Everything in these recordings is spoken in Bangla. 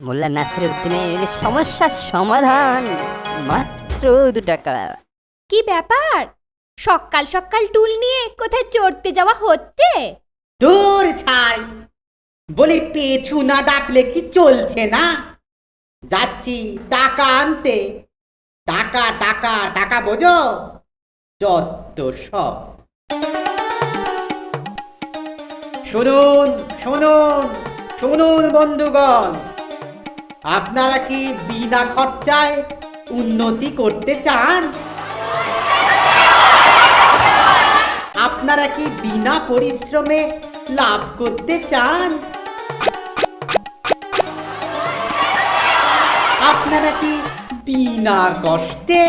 মোল্লা নাসিরউদ্দিনের সমস্যার সমাধান মাত্র 2 টাকা। কি ব্যাপার, সকাল সকাল টুল নিয়ে কোথায় চড়তে যাওয়া হচ্ছে? দূর ছাই, বলি পেছু না ডাকলে কি চলছে না? যাচ্ছি টাকা আনতে। টাকা টাকা টাকা বোঝো, যত সব। শুনুন শুনুন শুনুন বন্ধুগণ, আপনারা কি বিনা খরচায় উন্নতি করতে চান? আপনারা কি বিনা পরিশ্রমে লাভ করতে চান? আপনারা কি বিনা কষ্টে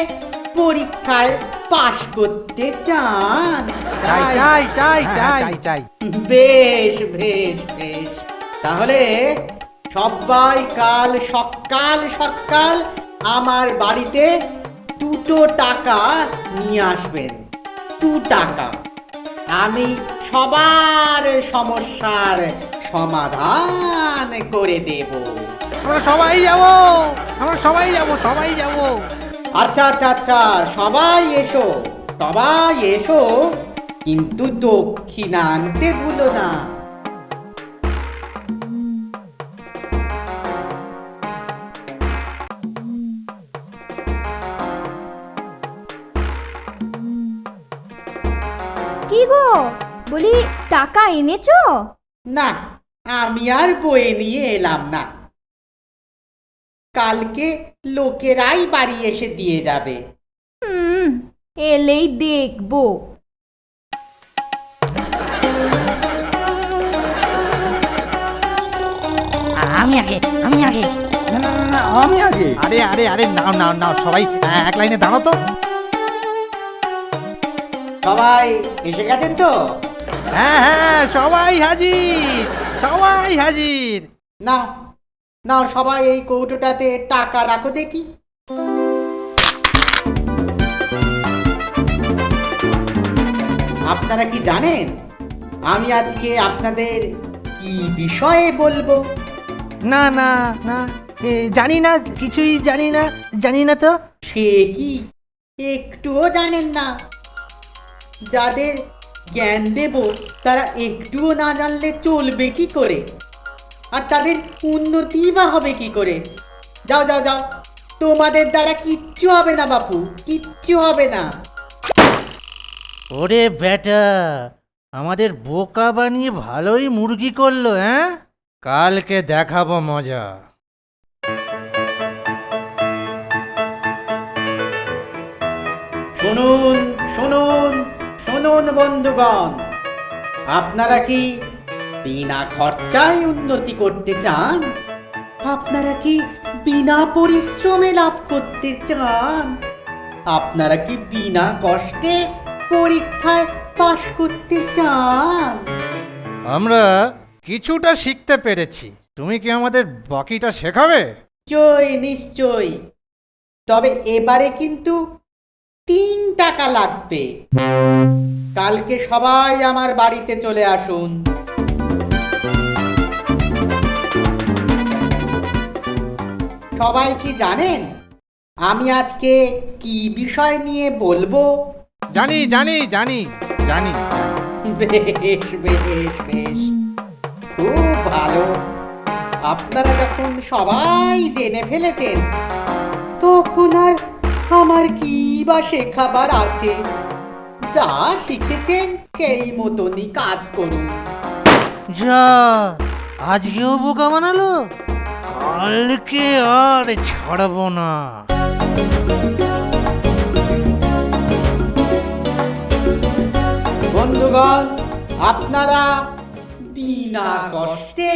পরীক্ষায় পাশ করতে চান? বেশ বেশ বেশ, তাহলে সবাই কাল সকাল সকাল আমার বাড়িতে 2 টাকা নিয়ে আসবেন। 2 টাকা আমি সবার সমস্যার সমাধান করে দেব। আমরা সবাই যাব। আচ্ছা আচ্ছা আচ্ছা, সবাই এসো, সবাই এসো, কিন্তু দক্ষিণা আনতে ভুলো না। কি গো, বলি টাকা এনেছো? না, আমি আর বয়ে নিয়ে এলাম না, কালকে লোকেরাই বাড়ি এসে দিয়ে যাবে। এলেই দেখবো। আমি আগে। আমি আগে। আরে নাও সবাই এক লাইনে দাঁড়াও তো। সবাই এসে গেছেন তো? হ্যাঁ, সবাই হাজির। নাও নাও, সবাই এই কৌটোটাতে টাকা রাখো দেখি। আপনারা কি জানেন আমি আজকে আপনাদের কি বিষয়ে বলবো? না, জানি না, কিছুই জানি না তো। সে কি একটুও জানেন না? যাদের জ্ঞান দেব তারা একটুও না জানলে চলবে কি করে, আর তাদের উন্নতি বা হবে কি করে? যাও যাও যাও, তোমাদের দ্বারা কিচ্ছু হবে না বাপু, কিচ্ছু হবে না। ওরে বেটা, আমাদের বোকা বানিয়ে ভালোই মুরগি করলো। হ্যাঁ, কালকে দেখাবো মজা। শুনুন শুনুন শুনুন বন্ধুগণ, আপনারা কি বিনা খরচায় উন্নতি করতে চান? আপনারা কি বিনা পরিশ্রমে লাভ করতে চান? আপনারা কি বিনা কষ্টে পরীক্ষায় পাশ করতে চান? আমরা কিছুটা শিখতে পেরেছি, তুমি কি আমাদের বাকিটা শেখাবে? নিশ্চয় নিশ্চয়, তবে এবারে কিন্তু 3 টাকা লাগবে। কালকে সবাই আমার বাড়িতে চলে আসুন। সবাই কি জানেন আমি আজকে কি বিষয় নিয়ে বলবো? জানি। বেশ বেশ বেশ, খুব ভালো। আপনারা যখন সবাই জেনে ফেলেছেন, তখন আর আমার কি বা শেখাবার আছে? যা শিখেছেন সেই মতনই কাজ করুন। যা, আজকেও বোকা বানালো, কালকে আর ছাড়বো না। বন্ধুগণ, আপনারা বিনা কষ্টে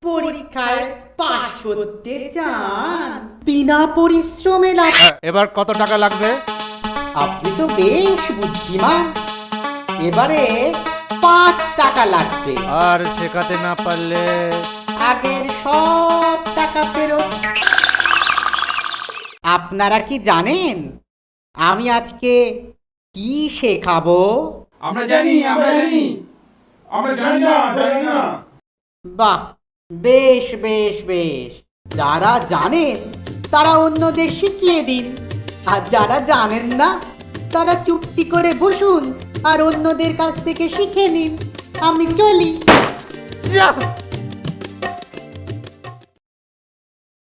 পরীক্ষায় পাশ করতে চান, বিনা পরিশ্রমে লাভ। এবার কত টাকা লাগবে? আপনি তো বেশ বুদ্ধিমান, এবারে 5 টাকা লাগবে। আর শেখাতে না পারলে? আগের সব টাকা ফেরত। আপনারা কি জানেন আমি আজকে কি শেখাবো? আমরা জানি। আমরা জানি না। বাহ, বেশ বেশ বেশ, যারা জানেন তারা অন্যদের শিখিয়ে দিন, আর যারা জানেন না তারা চুপটি করে বসুন আর অন্যদের কাছ থেকে শিখে নিন। আমি চলি। যা